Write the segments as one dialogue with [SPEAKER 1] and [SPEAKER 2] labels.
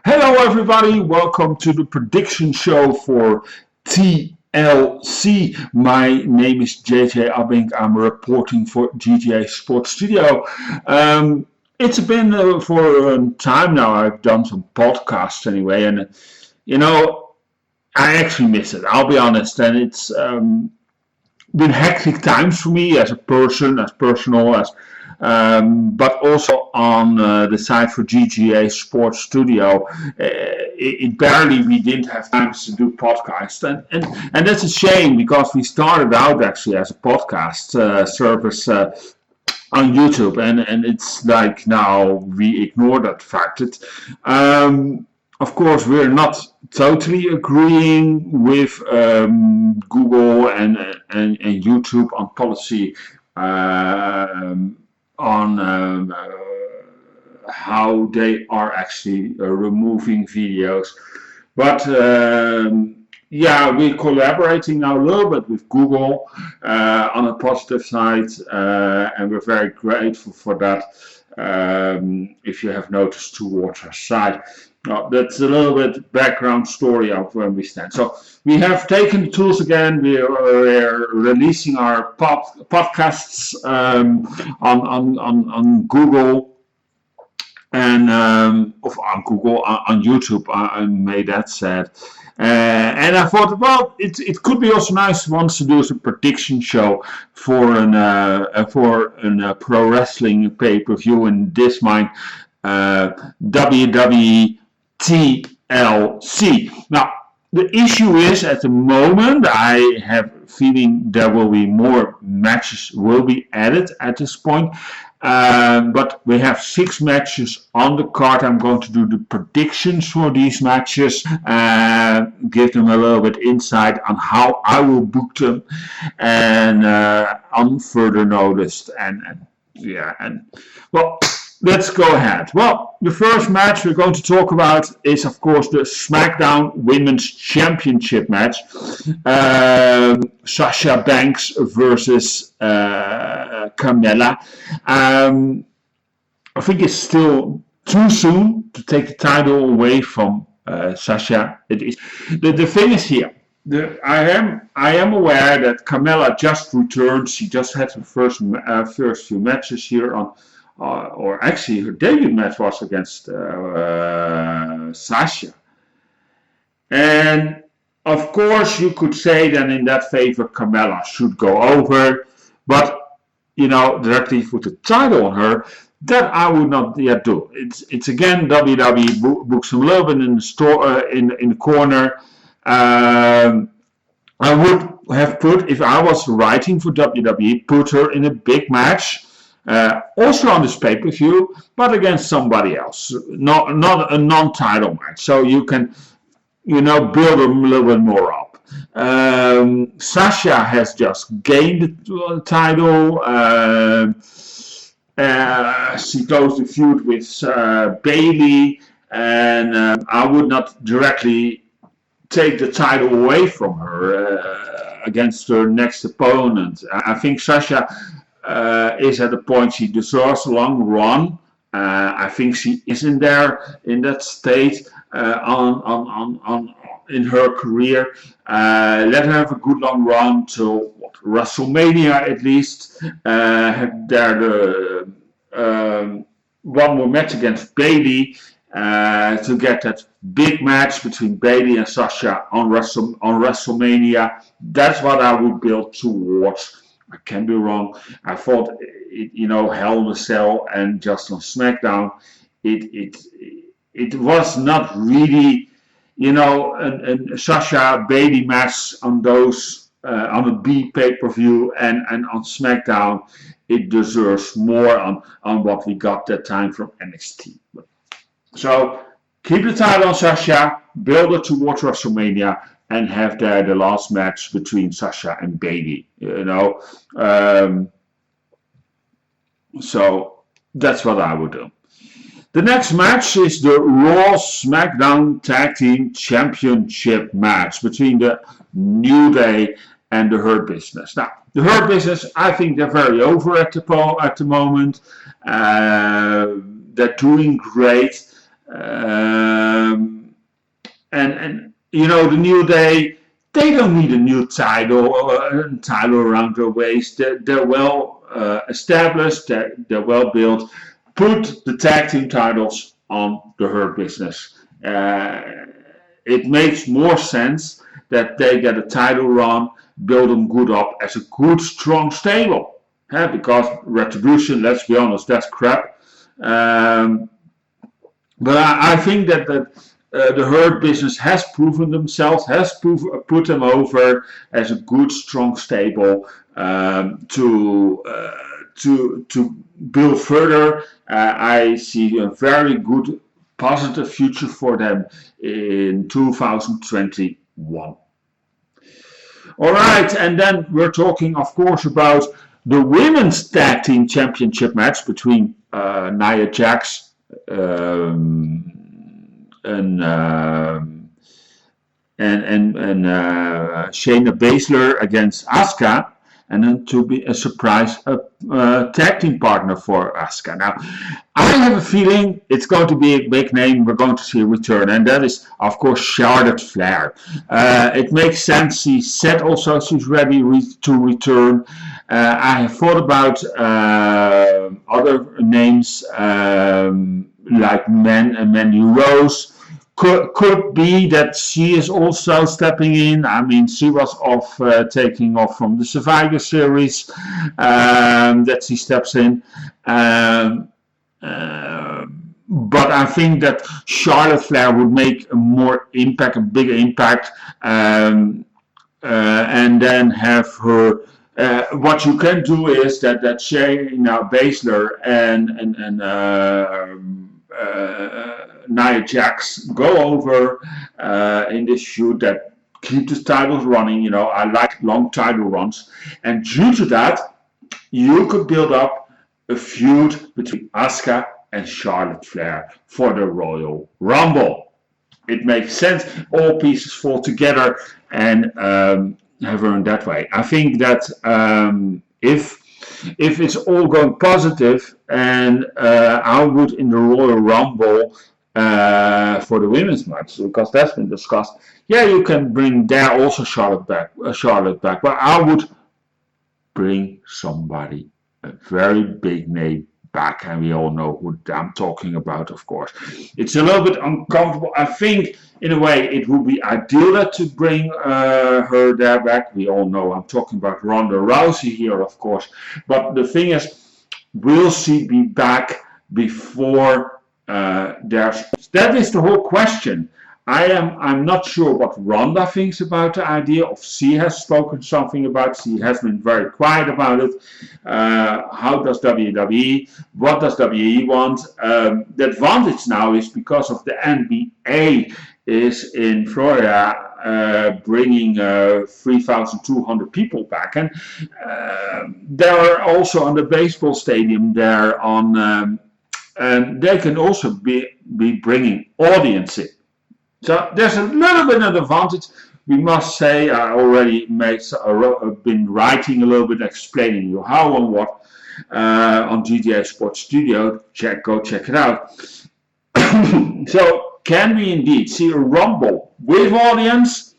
[SPEAKER 1] Hello everybody, welcome to the prediction show for TLC. My name is JJ Abbink, I'm reporting for JJ Sports Studio. It's been for a time now, I've done some podcasts anyway, and I actually miss it, I'll be honest, and it's been hectic times for me as a person, as personal, but also on the side for GGA Sports Studio. We didn't have time to do podcasts, and that's a shame because we started out actually as a podcast service on YouTube, and it's like now we ignore that fact. Of course, we're not totally agreeing with Google and YouTube on policy on how they are actually removing videos. But we're collaborating now a little bit with Google on a positive side, and we're very grateful for that. If you have noticed towards our side. That's a little bit background story of where we stand. So we have taken the tools again. We're releasing our podcasts on Google and on YouTube. I made that said. And I thought, well, it could be also nice once to do a prediction show for a pro wrestling pay-per-view, in this mind, WWE TLC. Now, the issue is at the moment, I have a feeling there will be more matches will be added at this point. But we have 6 matches on the card. I'm going to do the predictions for these matches, give them a little bit insight on how I will book them, and on further notice. Let's go ahead. Well, the first match we're going to talk about is, of course, the SmackDown Women's Championship match. Sasha Banks versus Carmella. I think it's still too soon to take the title away from Sasha. It is. The thing is here. I am aware that Carmella just returned. She just had her first few matches here on. Or actually her debut match was against Sasha. And of course you could say that in that favor Carmella should go over, but directly put the title on her, that I would not yet do. It's again WWE books a little bit in the store in the corner. I would have put, if I was writing for WWE, put her in a big match. Also on this pay-per-view, but against somebody else, not a non-title match, so you can build them a little bit more up. Sasha has just gained the title. She closed the feud with Bayley, and I would not directly take the title away from her against her next opponent. I think Sasha is at the point she deserves a long run. I think she is in that state in her career. Let her have a good long run till WrestleMania at least. Have there one more match against Bayley to get that big match between Bayley and Sasha on WrestleMania. That's what I would build towards. I can be wrong. I thought, Hell in a Cell and just on SmackDown, it was not really, a Sasha Bayley match on those on a B pay-per-view, and on SmackDown, it deserves more on what we got that time from NXT. So keep the title on Sasha, build it towards WrestleMania, and have there the last match between Sasha and Bayley, So that's what I would do. The next match is the Raw SmackDown Tag Team Championship match between the New Day and the Hurt Business. Now, the Hurt Business, I think they're very over at the moment. They're doing great. the New Day, they don't need a new title around their waist. They're well established, they're well built. Put the tag team titles on the Hurt Business. It makes more sense that they get a title run, build them good up as a good, strong stable. Because Retribution, let's be honest, that's crap. But I think that the Hurt Business has proven themselves, has put them over as a good, strong stable to build further. I see a very good, positive future for them in 2021. All right, and then we're talking, of course, about the Women's Tag Team Championship match between Nia Jax and Shayna Baszler against Asuka, and then to be a surprise tag team partner for Asuka. Now, I have a feeling it's going to be a big name. We're going to see a return, and that is, of course, Charlotte Flair. It makes sense. She said also she's ready to return. I have thought about other names like Mandy Rose. Could be that she is also stepping in. I mean, she was taking off from the Survivor Series. That she steps in. But I think that Charlotte Flair would make a bigger impact, and then have her. What you can do is that Shayna Baszler and Nia Jax go over in this feud that keep the titles running. I like long title runs, and due to that, you could build up a feud between Asuka and Charlotte Flair for the Royal Rumble. It makes sense. All pieces fall together, and have her in that way. I think that if it's all going positive, and I would in the Royal Rumble for the women's match, because that's been discussed. Yeah, you can bring there also Charlotte back, but I would bring somebody, a very big name, back, and we all know who I'm talking about, of course. It's a little bit uncomfortable. I think, in a way, it would be ideal to bring her there back. We all know I'm talking about Ronda Rousey here, of course. But the thing is, will she be back before there's... That is the whole question. I'm not sure what Ronda thinks about the idea, if she has spoken something about it. She has been very quiet about it. How does WWE, what does WWE want? The advantage now is because of the NBA is in Florida bringing 3,200 people back, and they're also on the baseball stadium there on, and they can also be bringing audience in. So there's a little bit of advantage. We must say, I already been writing a little bit, explaining you how and what on GJ Sports Studio. Go check it out. So can we indeed see a Rumble with audience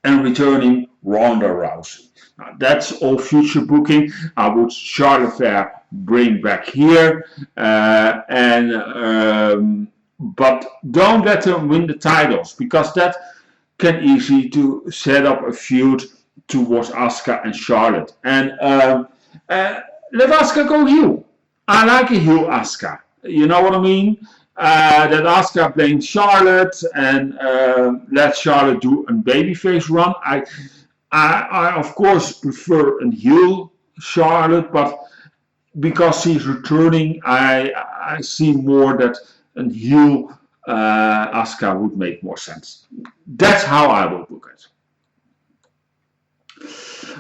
[SPEAKER 1] and returning Ronda Rousey? Now, that's all future booking. I would Charlotte Flair bring back here, but don't let them win the titles, because that can easily to set up a feud towards Asuka and Charlotte. And let Asuka go heel. I like a heel Asuka. You know what I mean? That Asuka blames Charlotte and let Charlotte do a babyface run. I of course prefer a heel Charlotte, but because she's returning, I see more that a heel Asuka would make more sense. That's how I will book it.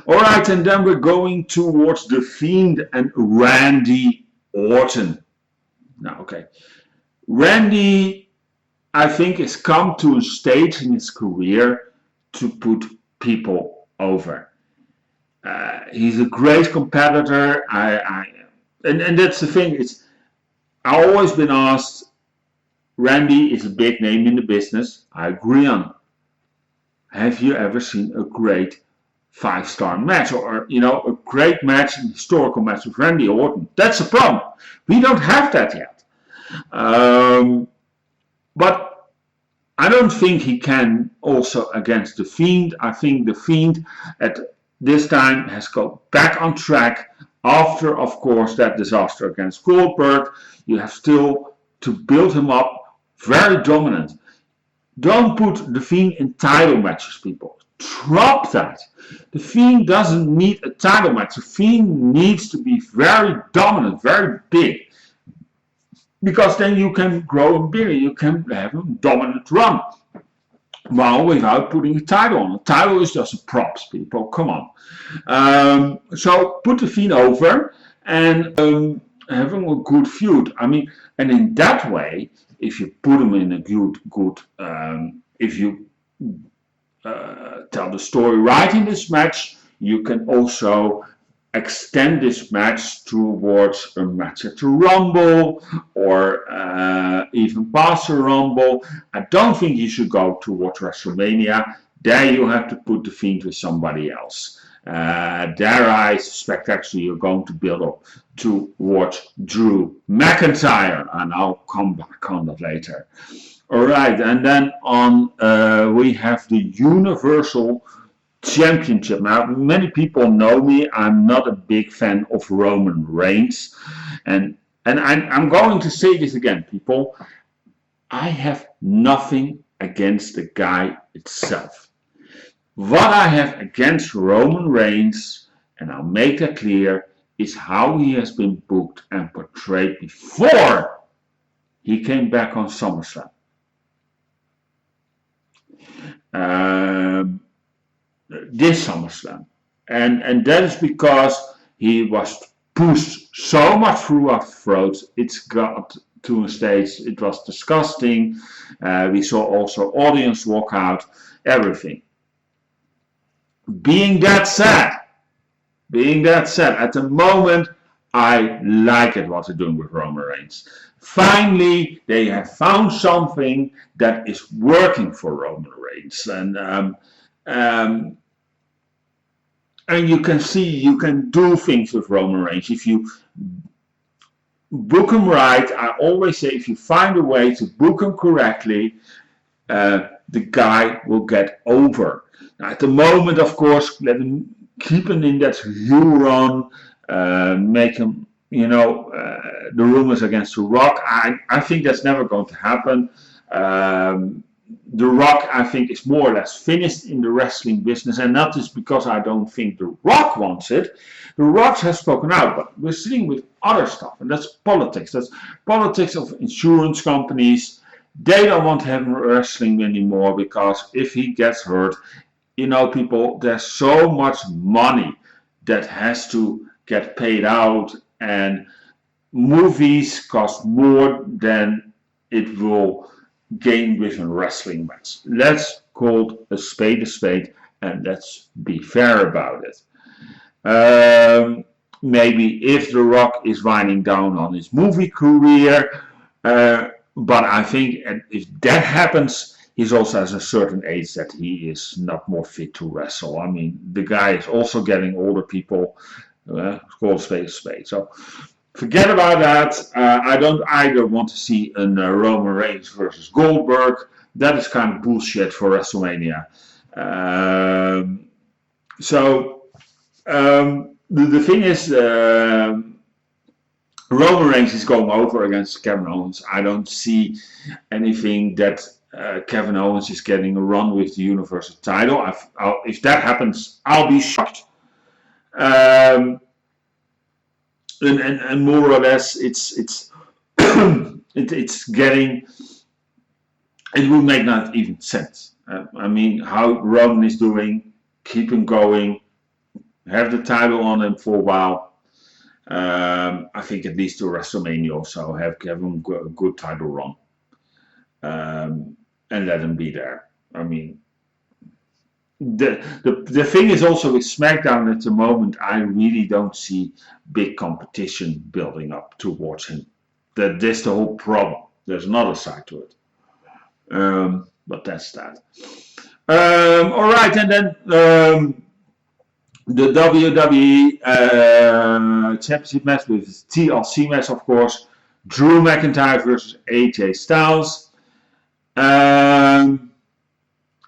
[SPEAKER 1] Alright, and then we're going towards the Fiend and Randy Orton. Now, okay. Randy, I think, has come to a stage in his career to put people over. He's a great competitor. And that's the thing. I've always been asked, Randy is a big name in the business. I agree on. have you ever seen a great 5-star match, or a great match, an historical match with Randy Orton? That's a problem. We don't have that yet. But I don't think he can also against the Fiend. I think the Fiend at this time has got back on track after, of course, that disaster against Goldberg. You have still to build him up very dominant. Don't put the Fiend in title matches, people. Drop that. The Fiend doesn't need a title match. The Fiend needs to be very dominant, very big. Because then you can grow him bigger. You can have a dominant run. Well, without putting a title on. A title is just a props, people. Come on. So put the Fiend over and having a good feud. I mean, and in that way, if you put him in a good if you tell the story right in this match, you can also extend this match towards a match at the Rumble, or even past the Rumble. I don't think you should go towards WrestleMania. There you have to put the Fiend with somebody else. There I suspect actually you're going to build up towards Drew McIntyre, and I'll come back on that later. Alright, and then on we have the Universal Championship. Now, many people know me. I'm not a big fan of Roman Reigns, and I'm going to say this again, people. I have nothing against the guy itself. What I have against Roman Reigns, and I'll make that clear, is how he has been booked and portrayed before he came back on SummerSlam. This SummerSlam, and that is because he was pushed so much through our throats. It's got to a stage, it was disgusting. We saw also audience walk out, everything. Being that said, at the moment I like it what they're doing with Roman Reigns. Finally, they have found something that is working for Roman Reigns, and you can see you can do things with Roman Reigns if you book him right. I always say if you find a way to book him correctly, the guy will get over. Now, at the moment, of course, let him keep him in that heel run, make him, the rumors against The Rock. I think that's never going to happen. The Rock, I think, is more or less finished in the wrestling business, and not just because I don't think The Rock wants it. The Rock has spoken out, but we're sitting with other stuff, and that's politics. That's politics of insurance companies. They don't want him wrestling anymore because if he gets hurt, people, there's so much money that has to get paid out, and movies cost more than it will gain with a wrestling match. Let's call a spade, and let's be fair about it. Maybe if The Rock is winding down on his movie career, but I think if that happens, he's also has a certain age that he is not more fit to wrestle. I mean, the guy is also getting older, people. Call spade. So forget about that. I don't either want to see a Roman Reigns versus Goldberg. That is kind of bullshit for WrestleMania. The thing is, Roman Reigns is going over against Kevin Owens. I don't see anything that Kevin Owens is getting a run with the Universal title. If that happens, I'll be shocked. And more or less, it's getting. It will make not even sense. I mean, how Roman is doing, keep him going, have the title on him for a while. I think at least to WrestleMania also have him a good title run, and let him be there. I mean, the thing is also with SmackDown at the moment, I really don't see big competition building up towards him. That's the whole problem. There's another side to it, but that's that. All right, and then the WWE Championship match with TLC match, of course. Drew McIntyre versus AJ Styles.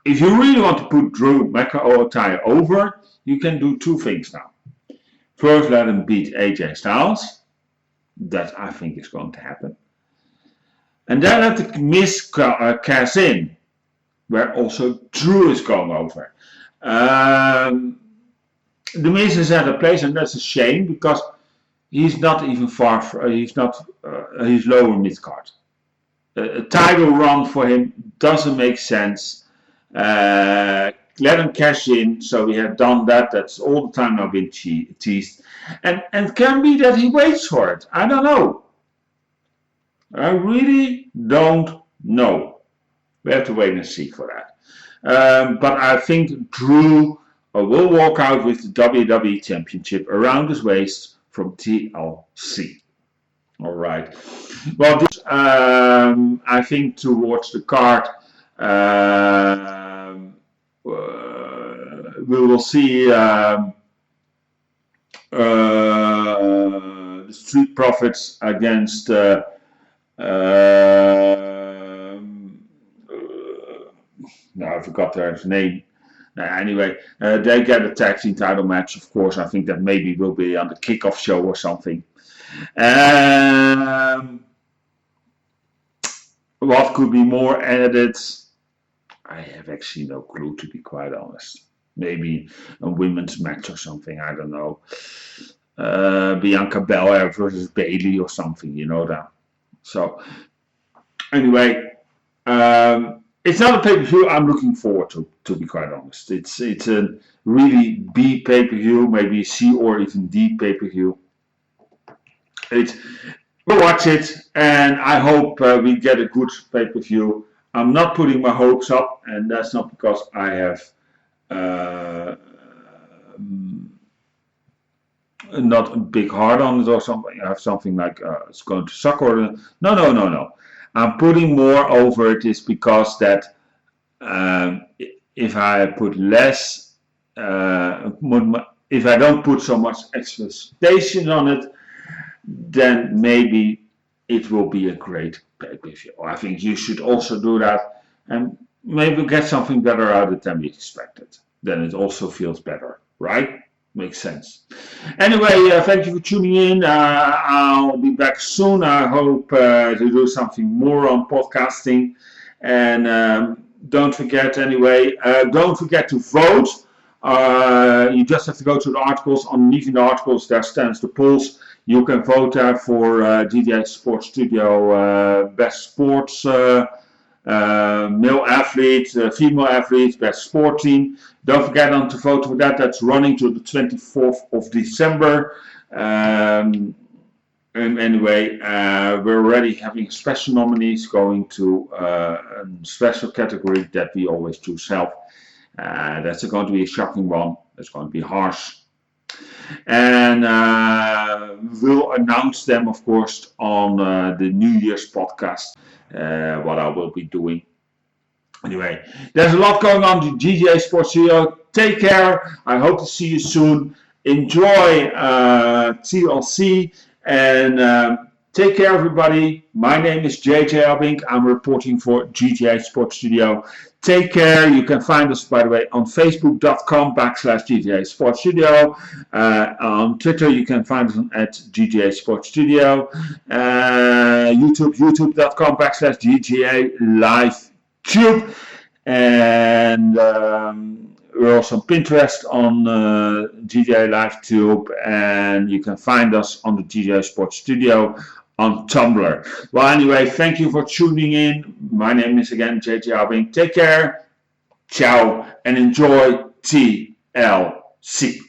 [SPEAKER 1] If you really want to put Drew McIntyre over, you can do two things now. First, let him beat AJ Styles. That I think is going to happen. And then let the Miz cash in, where also Drew is going over. The Miz is at a place, and that's a shame because he's not even far. He's lower mid card. A title run for him doesn't make sense. Let him cash in. So we have done that. That's all the time now been teased, and it can be that he waits for it. I don't know. I really don't know. We have to wait and see for that. But I think Drew will walk out with the WWE Championship around his waist from TLC. All right. Well, this, I think towards the card, we will see the Street Profits against no, I forgot their name. Anyway, they get a tag team title match, of course. I think that maybe will be on the kickoff show or something. What could be more added? I have actually no clue, to be quite honest. Maybe a women's match or something, I don't know. Bianca Belair versus Bayley or something, you know that. So, anyway, it's not a pay-per-view I'm looking forward to be quite honest. It's a really B pay-per-view, maybe C or even D pay-per-view. We'll watch it, and I hope we get a good pay-per-view. I'm not putting my hopes up, and that's not because I have not a big heart on it or something. I have something like it's going to suck or no. I'm putting more over it is because that if I put less, if I don't put so much expectation on it, then maybe it will be a great pay-per-view. I think you should also do that and maybe get something better out of it than we expected. Then it also feels better, right? Makes sense. Anyway, thank you for tuning in. I'll be back soon. I hope to do something more on podcasting. And don't forget don't forget to vote. You just have to go to the articles. Underneath in the articles, there stands the polls. You can vote there for JJ Sports Studio Best Sports male athlete, female athlete, best sport team. Don't forget to vote for that. That's running to the 24th of December. And anyway, we're already having special nominees going to a special category that we always choose self. That's going to be a shocking one. It's going to be harsh. And we'll announce them, of course, on the New Year's podcast. What I will be doing. Anyway, there's a lot going on in JJ Sports Studio. Take care. I hope to see you soon. Enjoy TLC and take care, everybody. My name is JJ Abbink. I'm reporting for JJ Sports Studio. Take care. You can find us, by the way, on facebook.com/JJ Sports Studio. On Twitter, you can find us at JJ Sports Studio. youtube.com/JJ Live Tube. And we're also on Pinterest on JJ Live Tube. And you can find us on the JJ Sports Studio on Tumblr. Well, anyway, thank you for tuning in. My name is again JJ Abbink. Take care, ciao, and enjoy TLC.